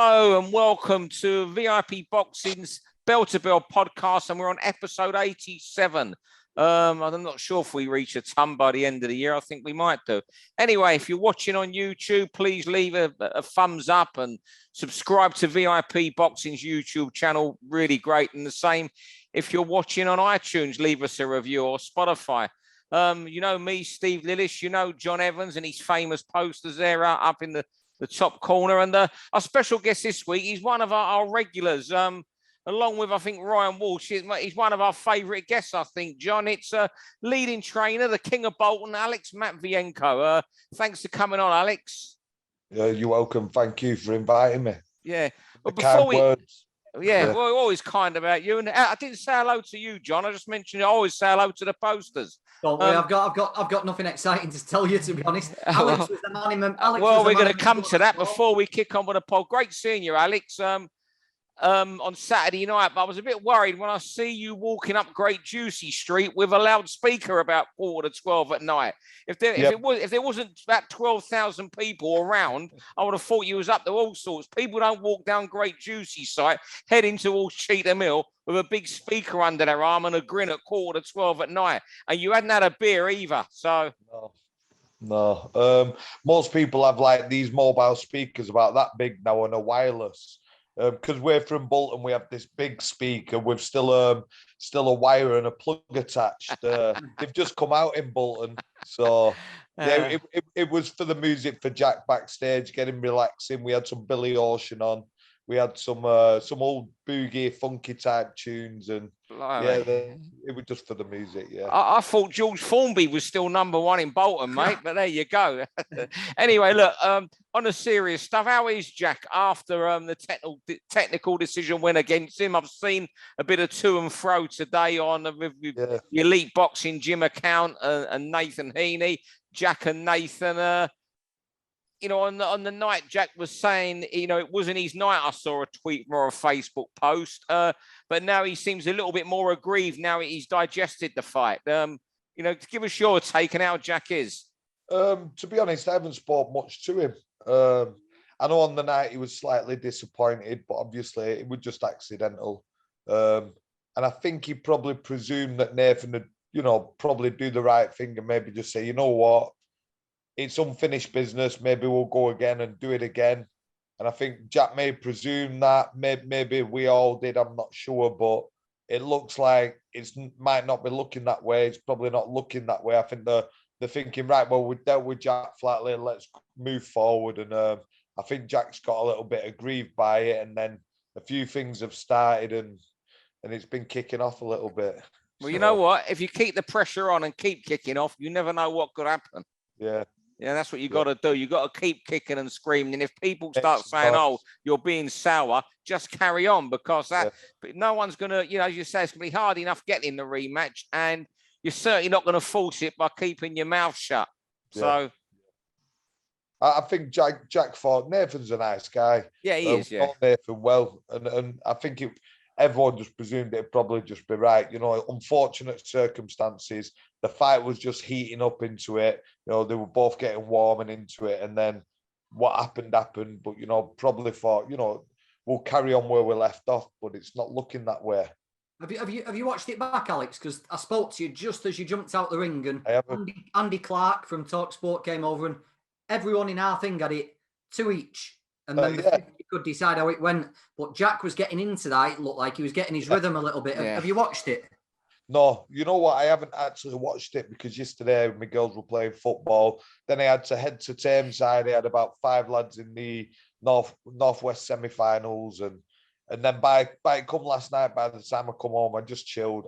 Hello and welcome to VIP Boxing's Bell to Bell podcast, and we're on episode 87. I'm not sure if we reach a ton by the end of the year. I think we might do. Anyway, if you're watching on YouTube, please leave a thumbs up and subscribe to VIP Boxing's YouTube channel. Really great. And the same if you're watching on iTunes, leave us a review, or Spotify. You know me, Steve Lillis, you know John Evans and his famous posters there up in the top corner. And our special guest this week, he's one of our regulars, along with, I think, Ryan Walsh. He's one of our favourite guests, I think, John. It's a leading trainer, the King of Bolton, Alex Matvienko. Thanks for coming on, Alex. Yeah, you're welcome. Thank you for inviting me. Yeah. But before words. Yeah, well, always kind about you. And I didn't say hello to you, John. I just mentioned I always say hello to the posters. Don't worry, I've got nothing exciting to tell you, to be honest. Alex was the man in well, we're going to come to that before we kick on with the pod. Great seeing you, Alex. On Saturday night, but I was a bit worried when I see you walking up Great Juicy Street with a loudspeaker about 11:45 at night. If there wasn't about 12,000 people around, I would have thought you was up to all sorts. People don't walk down Great Juicy site heading towards Cheetah Mill with a big speaker under their arm and a grin at 11:45 at night. And you hadn't had a beer either, so. No. Most people have like these mobile speakers about that big now and a wireless. Because we're from Bolton, we have this big speaker with still a wire and a plug attached. They've just come out in Bolton, so yeah, it was for the music for Jack backstage, getting relaxing. We had some Billy Ocean on. We had some old boogie, funky type tunes, and it was just for the music. Yeah, I thought George Formby was still number one in Bolton, mate. But there you go. Anyway, look, on the serious stuff, how is Jack after the technical decision win against him? I've seen a bit of to and fro today on the Elite Boxing Gym account and Nathan Heaney, Jack and Nathan. On the night, Jack was saying, it wasn't his night. I saw a tweet or a Facebook post, but now he seems a little bit more aggrieved now he's digested the fight. Give us your take on how Jack is. To be honest, I haven't spoke much to him. I know on the night he was slightly disappointed, but obviously it was just accidental. And I think he probably presumed that Nathan would, probably do the right thing and maybe just say, you know what? It's unfinished business. Maybe we'll go again and do it again. And I think Jack may presume that. Maybe we all did. I'm not sure, but it looks like it might not be looking that way. It's probably not looking that way. I think they're thinking, right, well, we dealt with Jack Flatley. Let's move forward. And I think Jack's got a little bit aggrieved by it. And then a few things have started and it's been kicking off a little bit. Well, you know what? If you keep the pressure on and keep kicking off, you never know what could happen. Yeah. Yeah, that's what you got to do. You got to keep kicking and screaming. And if people start saying, "Oh, you're being sour," just carry on, because no one's going to, as you say, it's going to be hard enough getting the rematch, and you're certainly not going to force it by keeping your mouth shut. Yeah. So, I think Jack thought Nathan's a nice guy. Yeah, he is. Yeah, Nathan well, and I think everyone just presumed it'd probably just be right. Unfortunate circumstances. The fight was just heating up into it. They were both getting warm and into it. And then what happened. But, probably thought, we'll carry on where we left off, but it's not looking that way. Have you watched it back, Alex? Because I spoke to you just as you jumped out the ring, and Andy Clark from TalkSport came over, and everyone in our thing had it 2 each. And then you could decide how it went. But Jack was getting into that. It looked like he was getting his rhythm a little bit. Yeah. Have you watched it? No, you know what? I haven't actually watched it because yesterday my girls were playing football. Then I had to head to Tameside. I had about 5 lads in the Northwest semi-finals. And then by come last night, by the time I come home, I just chilled.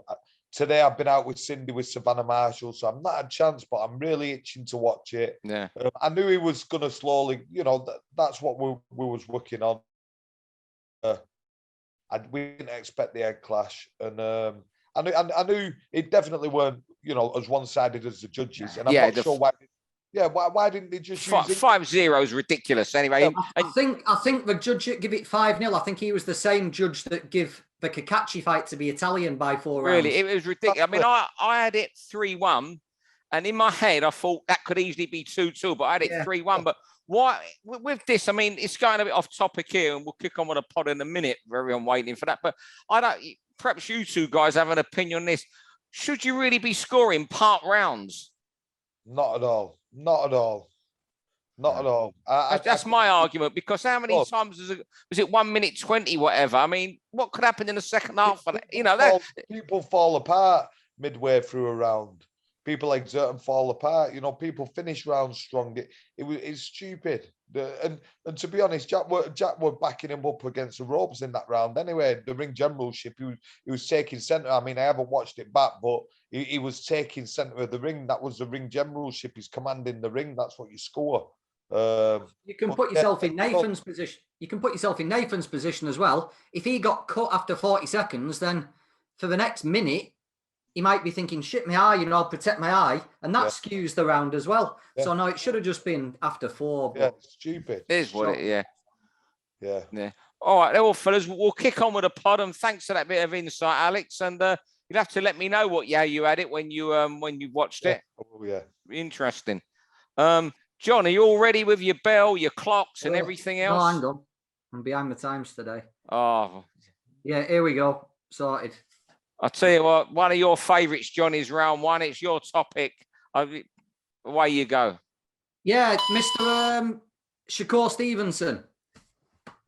Today I've been out with Cindy with Savannah Marshall, so I'm not had a chance, but I'm really itching to watch it. Yeah, I knew he was going to slowly, that's what we was working on. We didn't expect the head clash, and I knew it definitely weren't, as one-sided as the judges. And I'm not sure why. Yeah, why didn't they just use it? 5-0 is ridiculous. Anyway, I think the judge give it 5-0. I think he was the same judge that give the Cacace fight to be Italian by 4 rounds. Really, it was ridiculous. I mean, I had it 3-1, and in my head I thought that could easily be 2-2, but I had it 3-1. But why with this? I mean, it's going a bit off topic here, and we'll kick on with a pod in a minute. For everyone waiting for that, but I don't. Perhaps you two guys have an opinion on this. Should you really be scoring part rounds? Not at all. Not at all. Not at all. That's my argument, because how many times was it 1 minute 20, whatever? I mean, what could happen in the second half? People fall apart midway through a round. People exert and fall apart. People finish rounds strong. It's stupid. And to be honest, Jack were backing him up against the ropes in that round anyway. The ring generalship, he was taking centre. I mean, I haven't watched it back, but he was taking centre of the ring. That was the ring generalship. He's commanding the ring. That's what you score. You can put yourself in Nathan's position. You can put yourself in Nathan's position as well. If he got cut after 40 seconds, then for the next minute, he might be thinking, shit, my eye, I'll protect my eye. And that skews the round as well. Yeah. So, no, it should have just been after 4. But yeah, stupid. It is what it, Yeah. All right, well, fellas, we'll kick on with the pod. And thanks for that bit of insight, Alex. And you'll have to let me know you had it when you watched it. Oh, yeah. Interesting. John, are you all ready with your bell, your clocks, and everything else? No, hang on. I'm behind the times today. Oh. Yeah, here we go. Sorted. I'll tell you what, one of your favourites, John, is round 1. It's your topic. Away you go. Yeah, Mr. Shakur Stevenson.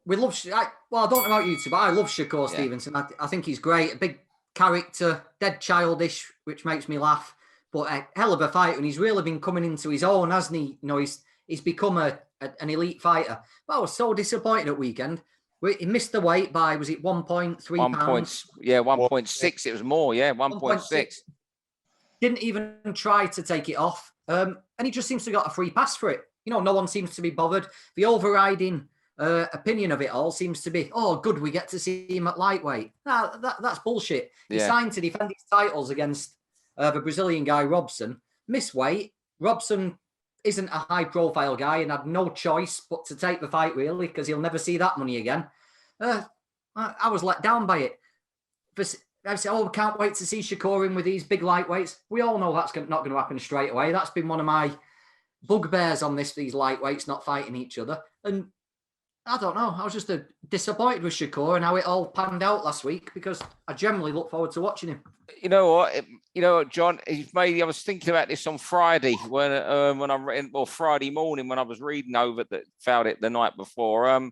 We love... I don't know about you two, but I love Shakur Stevenson. I think he's great. A big character, dead childish, which makes me laugh. But a hell of a fighter, and he's really been coming into his own, hasn't he? He's become an elite fighter. But I was so disappointed at weekend. He missed the weight by, was it 1.3 pounds? 1.6. It was more, 1.6. Didn't even try to take it off. And he just seems to have got a free pass for it. No one seems to be bothered. The overriding opinion of it all seems to be, oh, good, we get to see him at lightweight. That's bullshit. He signed to defend his titles against the Brazilian guy, Robson. Missed weight. Robson isn't a high-profile guy and had no choice but to take the fight, really, because he'll never see that money again. I was let down by it. I said, we can't wait to see Shakur in with these big lightweights. We all know that's not going to happen straight away. That's been one of my bugbears on these lightweights not fighting each other. And I don't know. I was just disappointed with Shakur and how it all panned out last week, because I generally look forward to watching him. You know what, John? I was thinking about this on Friday when I read, or Friday morning when I was reading over that, found it the night before.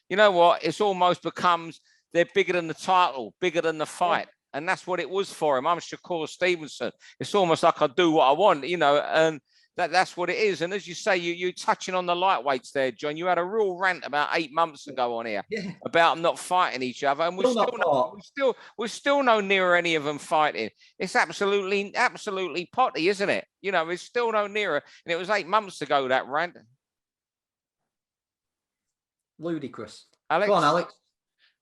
You know what? It's almost becomes they're bigger than the title, bigger than the fight, and that's what it was for him. I'm Shakur Stevenson. It's almost like I do what I want, and that's what it is. And as you say, you're touching on the lightweights there, John. You had a real rant about 8 months ago on here about them not fighting each other, and we're still no nearer any of them fighting. It's absolutely potty, isn't it? We're still no nearer, and it was 8 months ago, that rant. Ludicrous. Alex? Go on, Alex.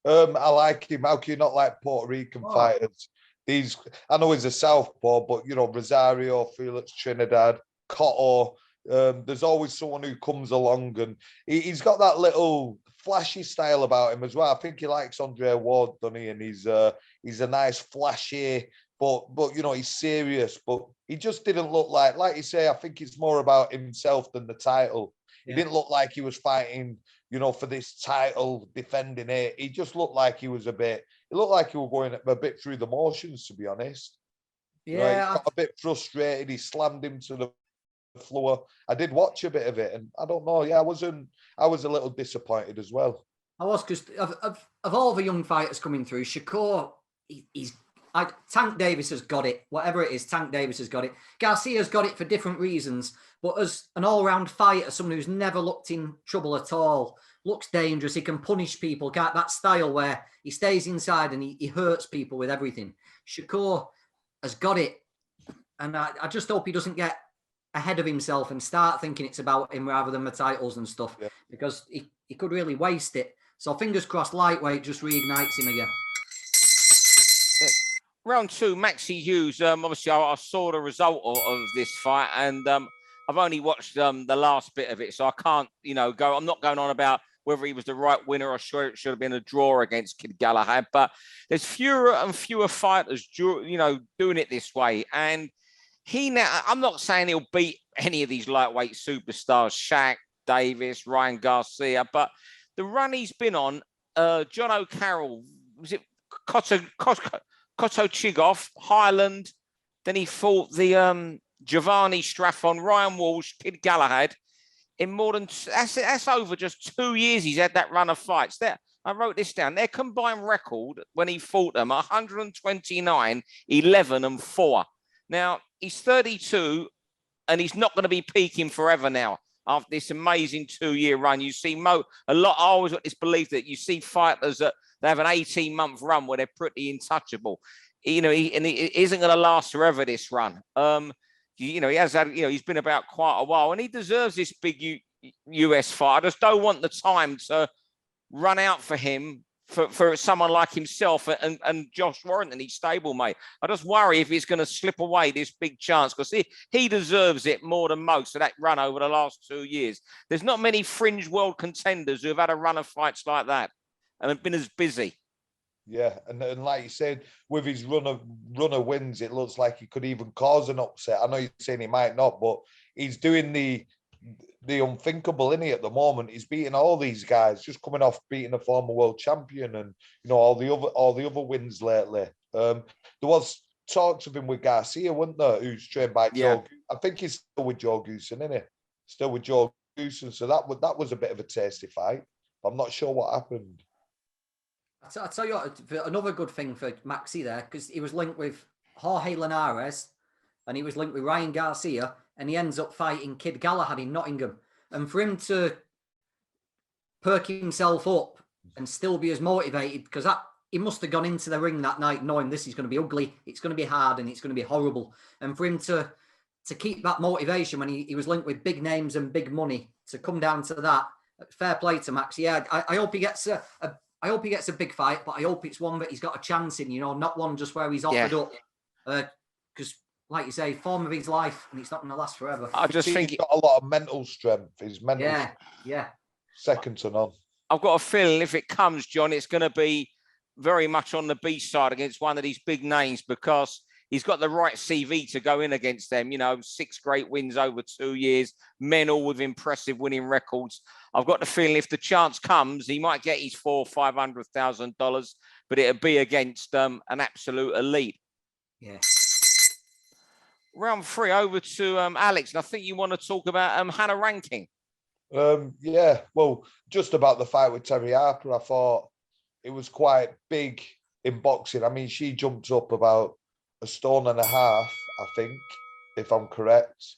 I like him. How can you not like Puerto Rican fighters? I know he's a southpaw, but Rosario, Felix Trinidad, Cotto. There's always someone who comes along, and he's got that little flashy style about him as well. I think he likes Andre Ward, doesn't he? And he's a nice flashy, but he's serious. But he just didn't look like you say. I think it's more about himself than the title. He didn't look like he was fighting, for this title, defending it. He just looked like he was it looked like he was going a bit through the motions, to be honest. Yeah. He got a bit frustrated. He slammed him to the floor. I did watch a bit of it, and I don't know. Yeah, I was a little disappointed as well. I was, because of all the young fighters coming through, Shakur, Tank Davis has got it. Whatever it is, Tank Davis has got it. Garcia's got it for different reasons. But as an all-round fighter, someone who's never looked in trouble at all, looks dangerous, he can punish people, got that style where he stays inside and he hurts people with everything. Shakur has got it. And I just hope he doesn't get ahead of himself and start thinking it's about him rather than the titles and stuff, because he could really waste it. So fingers crossed, lightweight just reignites him again. Round 2, Maxi Hughes. Obviously, I saw the result of this fight, and I've only watched the last bit of it, so I can't, go. I'm not going on about whether he was the right winner or sure it should have been a draw against Kid Galahad. But there's fewer and fewer fighters, doing it this way. And I'm not saying he'll beat any of these lightweight superstars, Shaq, Davis, Ryan Garcia. But the run he's been on, John O'Carroll, was it Koto Chigov, Highland? Then he fought the Giovanni Straffon, Ryan Walsh, Kid Galahad. In more than that's over just 2 years, he's had that run of fights. There, I wrote this down. Their combined record when he fought them: 129, 11, and 4. Now he's 32, and he's not going to be peaking forever now. After this amazing 2-year run, you see a lot. I always got this belief that you see fighters that they have an 18-month run where they're pretty untouchable. You know, he isn't going to last forever. This run. He has had, he's been about quite a while, and he deserves this big US fight. I just don't want the time to run out for him for someone like himself and Josh Warrington, his stablemate. I just worry if he's going to slip away this big chance, because he deserves it more than most for that run over the last 2 years. There's not many fringe world contenders who have had a run of fights like that and have been as busy. Yeah, and like you said, with his run of wins, it looks like he could even cause an upset. I know you're saying he might not, but he's doing the unthinkable, isn't he, at the moment? He's beating all these guys, just coming off beating a former world champion, and all the other wins lately. There was talks of him with Garcia, wasn't there? Who's trained by Joe. I think he's still with Joe Goosen, isn't he? Still with Joe Goosen. So that was a bit of a tasty fight. I'm not sure what happened. I'll tell you what, another good thing for Maxi there, because he was linked with Jorge Linares and he was linked with Ryan Garcia, and he ends up fighting Kid Galahad in Nottingham. And for him to perk himself up and still be as motivated, because he must have gone into the ring that night knowing this is going to be ugly, it's going to be hard, and it's going to be horrible. And for him to keep that motivation when he was linked with big names and big money, to come down to that, fair play to Max. Yeah, I hope he gets I hope he gets a big fight, but I hope it's one that he's got a chance in, not one just where he's offered up. Because, like you say, form of his life, and it's not going to last forever. I just think he's got a lot of mental strength. His mental strength, second to none. I've got a feeling if it comes, John, it's going to be very much on the B side against one of these big names, because he's got the right CV to go in against them. 6 great wins over 2 years, men all with impressive winning records. I've got the feeling if the chance comes, he might get his $400,000 or $500,000, but it'll be against an absolute elite. Yeah. Round 3, over to Alex, and I think you want to talk about Hannah Rankin. Yeah, well, just about the fight with Terri Harper, I thought it was quite big in boxing. I mean, she jumped up about 1.5 stone, I think, if I'm correct.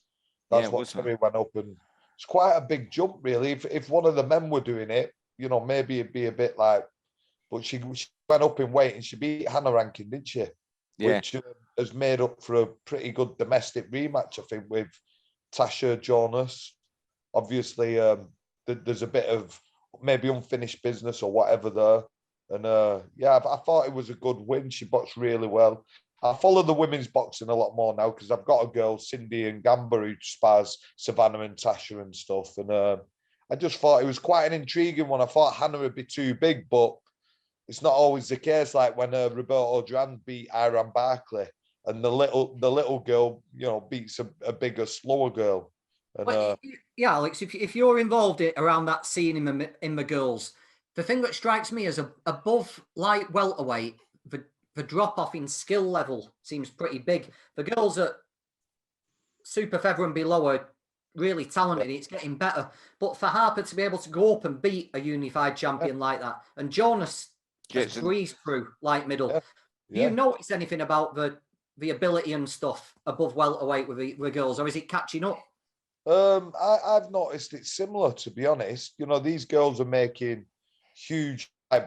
That's what Terri went up, and it's quite a big jump, really. If one of the men were doing it, maybe it'd be a bit like, but she went up in weight and she beat Hannah Rankin, didn't she? Yeah. Which has made up for a pretty good domestic rematch, I think, with Tasha Jonas. Obviously, there's a bit of maybe unfinished business or whatever there. And I thought it was a good win. She boxed really well. I follow the women's boxing a lot more now because I've got a girl, Cindy and Gamba, who spars Savannah and Tasha and stuff. And I just thought it was quite an intriguing one. I thought Hannah would be too big, but it's not always the case. Like when Roberto Duran beat Iran Barkley, and the little girl, beats a bigger, slower girl. And, Alex, if you're involved around that scene in the girls, the thing that strikes me as above light welterweight, the drop-off in skill level seems pretty big. The girls at super feather and below are really talented. It's getting better. But for Harper to be able to go up and beat a unified champion like that, and Jonas just breezed through light middle. Yeah. Do you notice anything about the ability and stuff above welterweight with the girls, or is it catching up? I've noticed it's similar, to be honest. These girls are making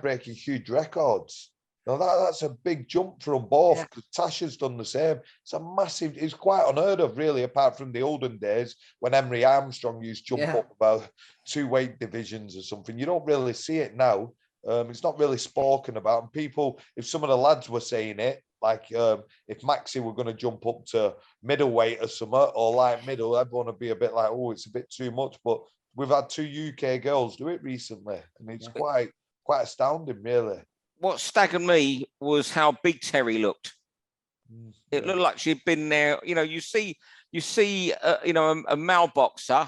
breaking huge records. That's a big jump for them both, because Tasha's done the same. It's quite unheard of, really, apart from the olden days when Emery Armstrong used to jump up about 2 weight divisions or something. You don't really see it now. It's not really spoken about. And people, if some of the lads were saying it, like if Maxi were going to jump up to middleweight or something, or light middle, everyone would be a bit like, oh, it's a bit too much. But we've had 2 UK girls do it recently, and it's quite astounding, really. What staggered me was how big Terri looked. It looked like she'd been there. You see, a male boxer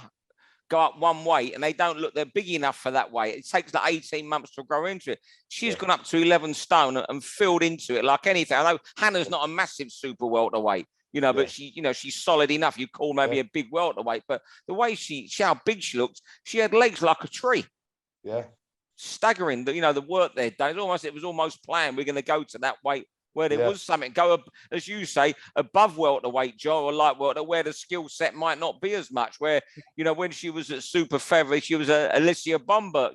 go up one weight and they don't look, they're big enough for that weight. It takes like 18 months to grow into it. She's gone up to 11 stone and filled into it like anything. I know Hannah's not a massive super welterweight, but she's solid enough. You call maybe a big welterweight, but the way she how big she looked, she had legs like a tree. Yeah. Staggering, the work they'd done. It was almost planned. We're going to go to that weight where there was something, go up, as you say, above welterweight, Joe, or light welterweight, where the skill set might not be as much. Where, when she was at super featherweight, she was a Alicia Bomber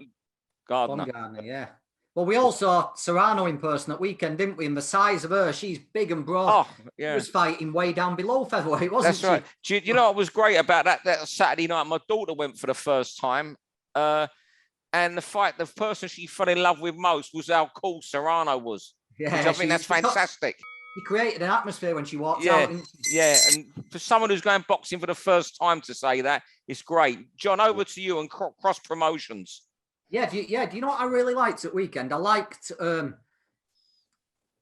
Gardner. Yeah. Well, we all saw Serrano in person at weekend, didn't we? And the size of her, she's big and broad. Oh, yeah. She was fighting way down below featherweight, wasn't she? That's right. You know what was great about that Saturday night? My daughter went for the first time. And the person she fell in love with most was how cool Serrano was. Yeah, which I think that's fantastic. He created an atmosphere when she walked out. Yeah, and for someone who's going boxing for the first time to say that, it's great. John, over to you and cross promotions. Yeah, do you know what I really liked at weekend? I liked,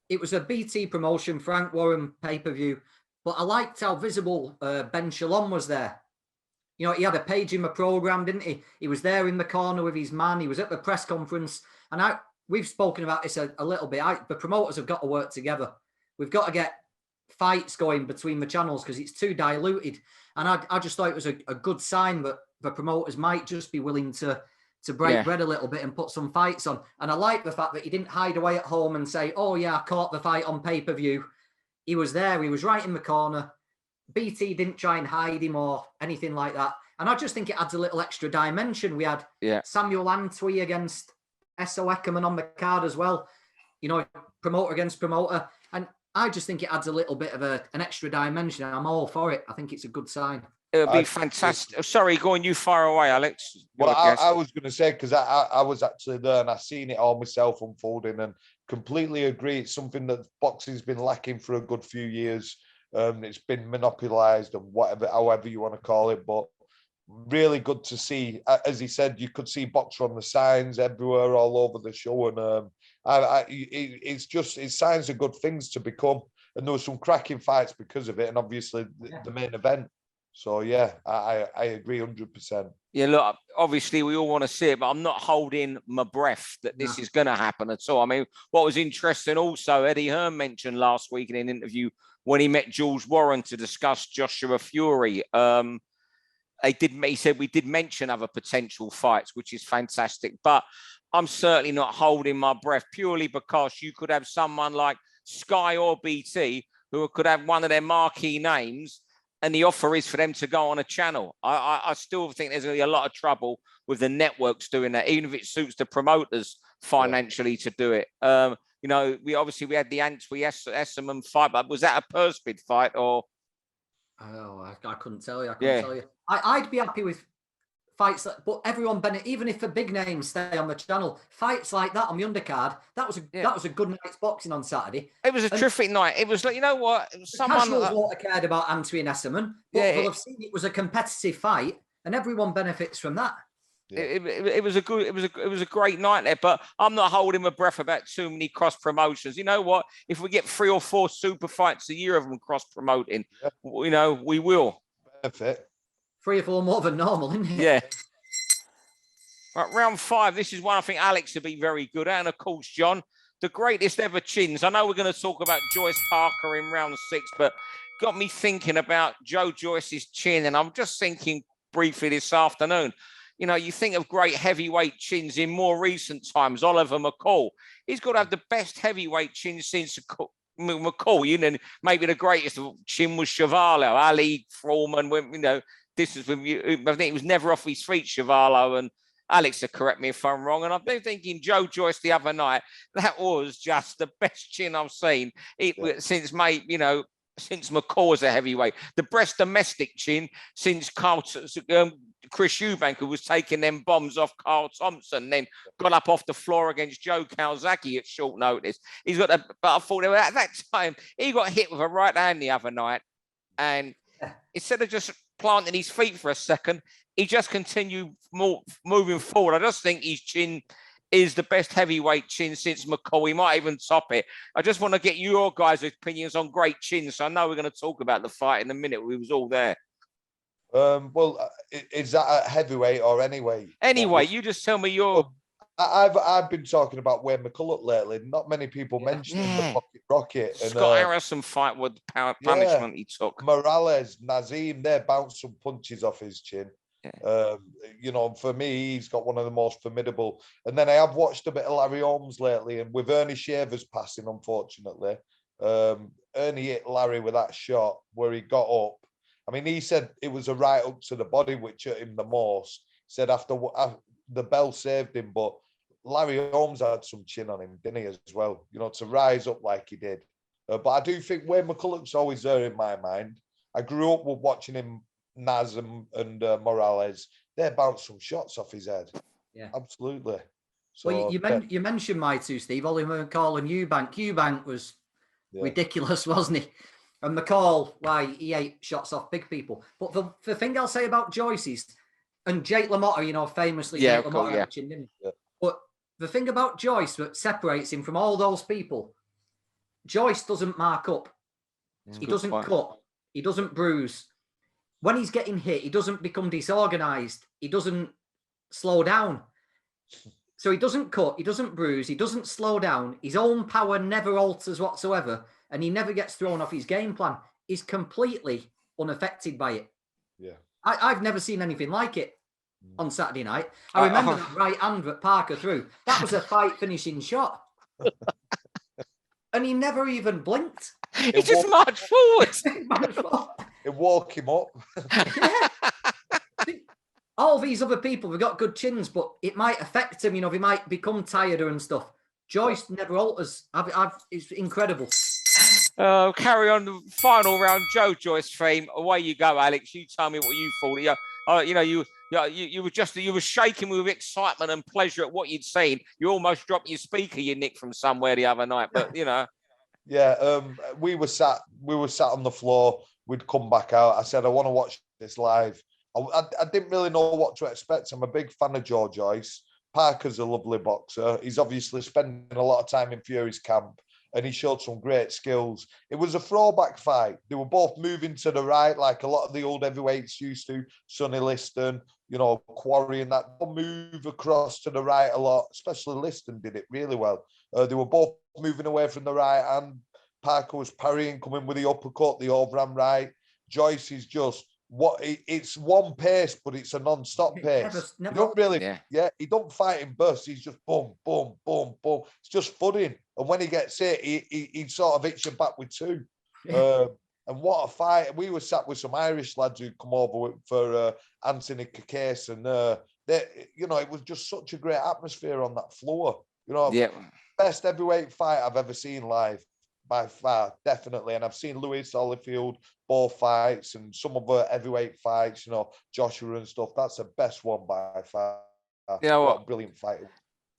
it was a BT promotion, Frank Warren pay-per-view, but I liked how visible Ben Shalom was there. He had a page in the program, didn't he? He was there in the corner with his man. He was at the press conference. And we've spoken about this a little bit. The promoters have got to work together. We've got to get fights going between the channels because it's too diluted. And I just thought it was a good sign that the promoters might just be willing to break bread a little bit and put some fights on. And I like the fact that he didn't hide away at home and say, oh, yeah, I caught the fight on pay-per-view. He was there. He was right in the corner. BT didn't try and hide him or anything like that. And I just think it adds a little extra dimension. We had Samuel Antwi against S.O. Eckerman on the card as well. Promoter against promoter. And I just think it adds a little bit of an extra dimension. I'm all for it. I think it's a good sign. It would be fantastic. Sorry, go on, you fire away, Alex. Well, I was going to say, because I was actually there and I seen it all myself unfolding and completely agree. It's something that boxing's been lacking for a good few years. It's been monopolized and however you want to call it, but really good to see. As he said, you could see Boxer on the signs everywhere, all over the show, and it signs of good things to become. And there were some cracking fights because of it, and obviously the main event. So yeah, I agree 100%. Yeah, look, obviously we all want to see it, but I'm not holding my breath that this is going to happen at all. I mean, what was interesting also, Eddie Hearn mentioned last week in an interview when he met Jules Warren to discuss Joshua Fury. He said we did mention other potential fights, which is fantastic. But I'm certainly not holding my breath purely because you could have someone like Sky or BT who could have one of their marquee names, and the offer is for them to go on a channel. I still think there's going to be a lot of trouble with the networks doing that, even if it suits the promoters financially to do it. We had the Antwi Esserman fight, but was that a purse bid fight or? Oh, I couldn't tell you. I couldn't tell you. I'd be happy with fights, but everyone, even if the big names stay on the channel, fights like that on the undercard, that was a good night's boxing on Saturday. It was a terrific night. It was like, you know what? Casuals won't have cared about Antwi and Esserman, but they'll have seen it was a competitive fight, and everyone benefits from that. It was a great night there, but I'm not holding my breath about too many cross promotions. You know what? If we get 3 or 4 super fights a year of them cross promoting, we will. Benefit. 3 or 4 more than normal, isn't it? Yeah. Right, round 5. This is one I think Alex would be very good at, and of course, John, the greatest ever chins. I know we're going to talk about Joyce Parker in round 6, but got me thinking about Joe Joyce's chin, and I'm just thinking briefly this afternoon. You think of great heavyweight chins in more recent times, Oliver McCall. He's got to have the best heavyweight chin since McCall. Maybe the greatest chin was Chuvalo, Ali Foreman. This is when I think it was never off his feet, Chuvalo. And Alex will correct me if I'm wrong. And I've been thinking Joe Joyce the other night, that was just the best chin I've seen since McCall was a heavyweight. The best domestic chin since Chris Eubank, who was taking them bombs off Carl Thompson, then got up off the floor against Joe Calzaghe at short notice. But I thought at that time, he got hit with a right hand the other night. And instead of just planting his feet for a second, he just continued moving forward. I just think his chin is the best heavyweight chin since McCall. He might even top it. I just want to get your guys' opinions on great chins. So I know we're going to talk about the fight in a minute. We was all there. Well, is that at heavyweight or anyway? Anyway, you just tell me your. I've been talking about Wayne McCulloch lately. Not many people mentioning the Pocket Rocket. Scott Harrison fight with the punishment he took. Morales, Nazim, they bounced some punches off his chin. Yeah. You know, for me, he's got one of the most formidable. And then I have watched a bit of Larry Holmes lately, and with Ernie Shavers passing, unfortunately, Ernie hit Larry with that shot where he got up. I mean, he said it was a right up to the body which hurt him the most. He said after the bell saved him, but Larry Holmes had some chin on him, didn't he, as well? You know, to rise up like he did. But I do think Wayne McCulloch's always there in my mind. I grew up with watching him, Naz and Morales. They bounced some shots off his head. Yeah, absolutely. So, well, you mentioned my two, Steve, Oliver McCall and Eubank. Eubank was ridiculous, wasn't he? And McCall, why, he ate shots off big people. But the thing I'll say about Joyce's, and Jake LaMotta, you know, famously, Jake LaMotta, didn't he? But the thing about Joyce that separates him from all those people, Joyce doesn't mark up. He doesn't cut. He doesn't bruise. When he's getting hit, he doesn't become disorganized. He doesn't slow down. So he doesn't cut. He doesn't bruise. He doesn't slow down. His own power never alters whatsoever. And he never gets thrown off his game plan. He's completely unaffected by it. Yeah. I've never seen anything like it on Saturday night. I remember that right hand that Parker threw. That was a fight finishing shot. And he never even blinked. He just marched forward. It woke him up. All these other people have got good chins, but it might affect him. You know, they might become tireder and stuff. Joyce never alters. It's incredible. Carry on the final round, Joe Joyce fame. Away you go, Alex. You tell me what you thought. You were shaking with excitement and pleasure at what you'd seen. You almost dropped your speaker you nicked from somewhere the other night, but you know. Yeah, we were sat on the floor. We'd come back out. I said, I want to watch this live. I didn't really know what to expect. I'm a big fan of Joe Joyce. Parker's a lovely boxer. He's obviously spending a lot of time in Fury's camp, and he showed some great skills. It was a throwback fight. They were both moving to the right, like a lot of the old heavyweights used to. Sonny Liston, you know, Quarry and that. They'll move across to the right a lot, especially Liston did it really well. They were both moving away from the right hand. Parker was parrying, coming with the uppercut, the overhand right. Joyce is just, it's one pace, but it's a non-stop pace. You don't really, he don't fight in bursts. He's just boom, boom, boom, boom. It's just thudding. And when he gets hit, he sort of hits you back with two. And what a fight. We were sat with some Irish lads who'd come over for Anthony Kakase, and it was just such a great atmosphere on that floor. You know, best heavyweight fight I've ever seen live. By far, definitely. And I've seen Lewis, Holyfield, both fights and some of the heavyweight fights, you know, Joshua and stuff. That's the best one by far. You know what? A brilliant fight.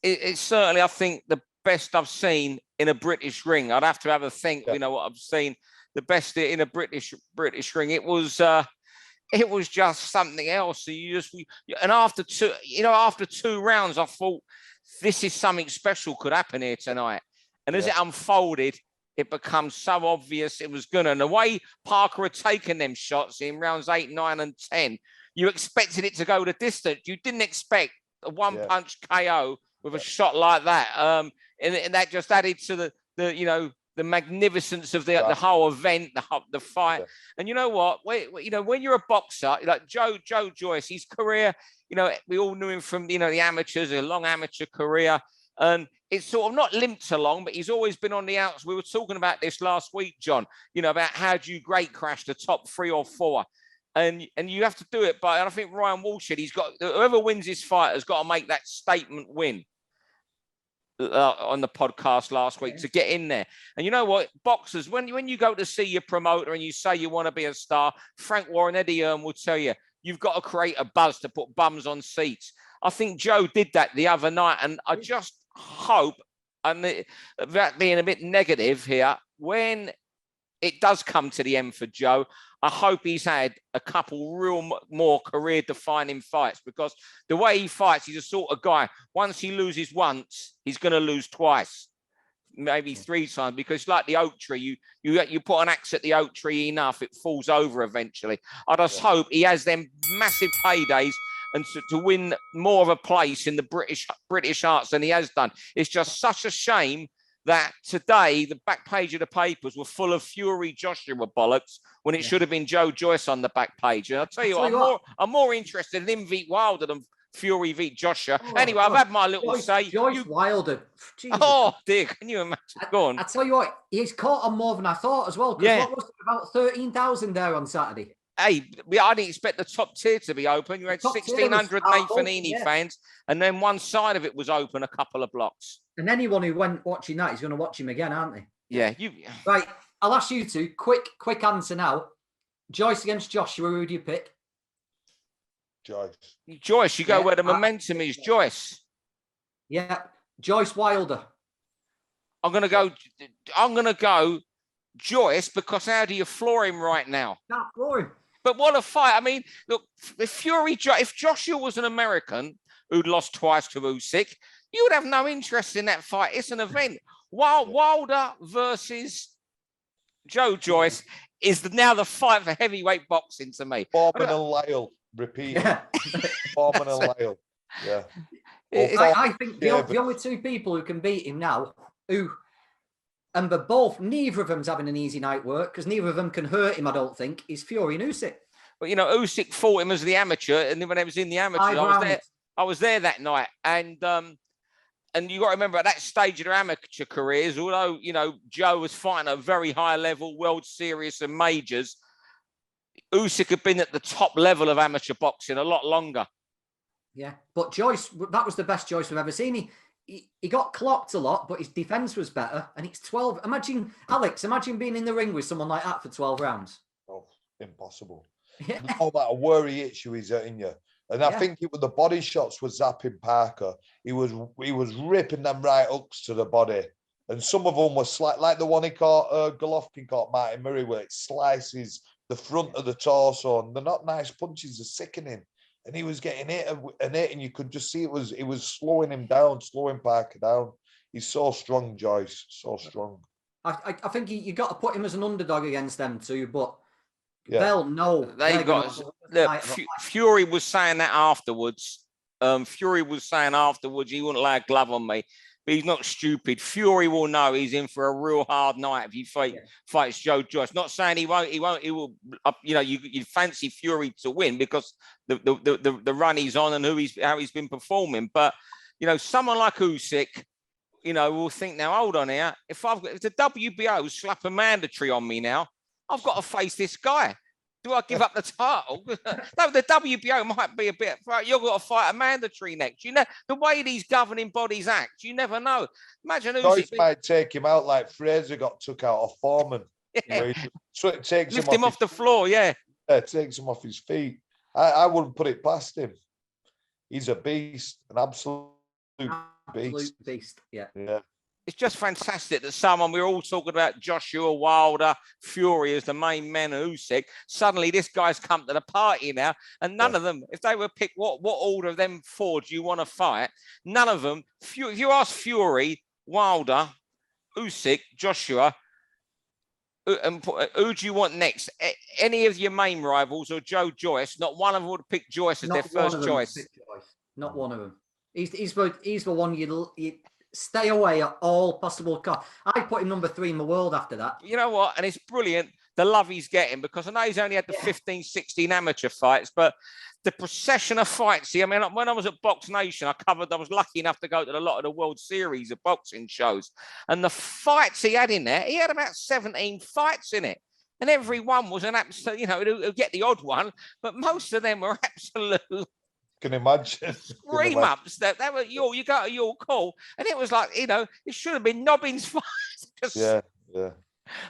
It's certainly, I think, the best I've seen in a British ring. I'd have to have a think, you know, what I've seen. The best in a British ring. It was just something else. And after two rounds, I thought this is something special could happen here tonight. And as it unfolded, it becomes so obvious it was gonna. And the way Parker had taken them shots in rounds 8, 9, and 10, you expected it to go the distance. You didn't expect a one-punch KO with a shot like that. And that just added to the magnificence of the whole event, the fight. Yeah. And you know what? When you're a boxer, like Joe Joyce, his career, you know, we all knew him from, you know, the amateurs, a long amateur career. And it's sort of not limped along, but he's always been on the outs. We were talking about this last week, John, you know, about how do you great crash the top 3 or 4. And you have to do it. But I think Ryan Walsh said whoever wins this fight has got to make that statement win on the podcast last week to get in there. And you know what? Boxers, when you go to see your promoter and you say you want to be a star, Frank Warren, Eddie Earn will tell you, you've got to create a buzz to put bums on seats. I think Joe did that the other night, and I just hope, and that being a bit negative here, when it does come to the end for Joe, I hope he's had a couple real more career-defining fights, because the way he fights, he's the sort of guy, once he loses once, he's going to lose twice. maybe 3 times, because like the oak tree, you put an axe at the oak tree enough, it falls over eventually. I just hope he has them massive paydays and to win more of a place in the British Arts than he has done. It's just such a shame that today the back page of the papers were full of Fury Joshua bollocks when it should have been Joe Joyce on the back page. And I'll tell you what, I'm more interested in him beat Wilder than Fury beat Joshua. Anyway, I've had my little say. Joyce Wilder. Jesus. Oh, dear. Can you imagine? Go on. I tell you what, he's caught on more than I thought as well. Because what was it, about 13,000 there on Saturday? Hey, I didn't expect the top tier to be open. You had 1,600 Nathan Heaney fans, and then one side of it was open a couple of blocks. And anyone who went watching that is going to watch him again, aren't they? Yeah. Right, I'll ask you two. Quick answer now. Joyce against Joshua, who do you pick? Joyce, you go where the momentum is. Joyce. Yeah. Joyce Wilder. I'm gonna go Joyce, because how do you floor him right now? Can't floor him. But what a fight. I mean, look, if Joshua was an American who'd lost twice to Usyk, you would have no interest in that fight. It's an event. Wilder versus Joe Joyce is now the fight for heavyweight boxing to me. Foreman and Lyle, repeat. Foreman and Lyle. Yeah. I think the only 2 people who can beat him now, neither of them's having an easy night work, because neither of them can hurt him, I don't think, is Fury and Usyk. But, Usyk fought him as the amateur, and then when I was in the amateur, I was there that night. And you got to remember, at that stage of their amateur careers, although, Joe was fighting at a very high level, World Series and majors, Usyk had been at the top level of amateur boxing a lot longer. Yeah, but Joyce, that was the best Joyce we've ever seen. He got clocked a lot, but his defense was better. And it's 12. Imagine being in the ring with someone like that for 12 rounds. Oh, impossible. Yeah. No matter where he hits you, he's hitting you. And I think it was the body shots was zapping Parker. He was ripping them right hooks to the body. And some of them were like the one he caught, Golovkin caught Martin Murray, where it slices the front of the torso. And they're not nice punches, they're sickening. And he was getting hit, and you could just see it was slowing him down, slowing Parker down. He's so strong, Joyce, so strong. I think you got to put him as an underdog against them too, but they'll know. Fury was saying that afterwards. Fury was saying afterwards he wouldn't lay a glove on me. But he's not stupid. Fury will know he's in for a real hard night if he fights Joe Joyce. Not saying he won't. He will. You fancy Fury to win because the run he's on and how he's been performing. But someone like Usyk, will think now. Hold on here. If the WBO slap a mandatory on me now, I've got to face this guy. Do I give up the title? No, the WBO might be a bit. You've got to fight a mandatory next. The way these governing bodies act, you never know. Imagine Joyce might take him out like Fraser got took out of Foreman. Yeah. It takes Lift him off the floor. Yeah, it takes him off his feet. I wouldn't put it past him. He's a beast, an absolute beast. Yeah. It's just fantastic that we're all talking about Joshua, Wilder, Fury as the main men, Usyk. Suddenly this guy's come to the party now, and none of them, if they were picked, what order of them 4 do you want to fight? None of them. If you ask Fury, Wilder, Usyk, Joshua, who do you want next? Any of your main rivals or Joe Joyce? Not one of them would pick Joyce as their first choice. Not one of them. He's the one you stay away at all possible costs. I put him number 3 in the world after that. You know what? And it's brilliant, the love he's getting, because I know he's only had the 15, 16 amateur fights, but the procession of fights. I mean, when I was at Box Nation, I was lucky enough to go to a lot of the World Series of boxing shows. And the fights he had in there, he had about 17 fights in it. And every one was an absolute, he'll get the odd one, but most of them were absolute. Can imagine. Scream-ups that were you go to your call, and it was like, it should have been Nobbins fights. Yeah.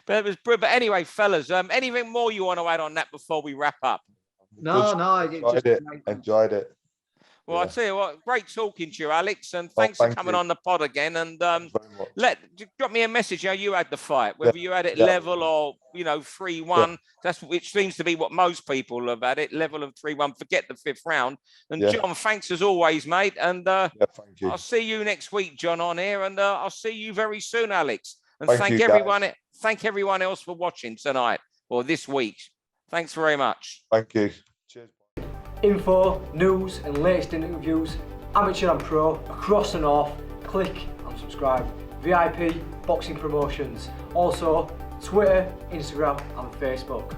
But it was brilliant. But anyway, fellas, anything more you want to add on that before we wrap up? No, enjoyed it. Well, Well, I'll tell you what, great talking to you, Alex, and thanks for coming on the pod again. And drop me a message how you had the fight, whether you had it level or 3-1. That's which seems to be what most people have had it, level of 3-1. Forget the 5th round. And John, thanks as always, mate. And thank you. I'll see you next week, John, on here, and I'll see you very soon, Alex. And thank everyone. Thank everyone else for watching tonight or this week. Thanks very much. Thank you. Cheers. Info, news and latest interviews, amateur and pro, across the north. Click and subscribe. VIP Boxing Promotions. Also, Twitter, Instagram and Facebook.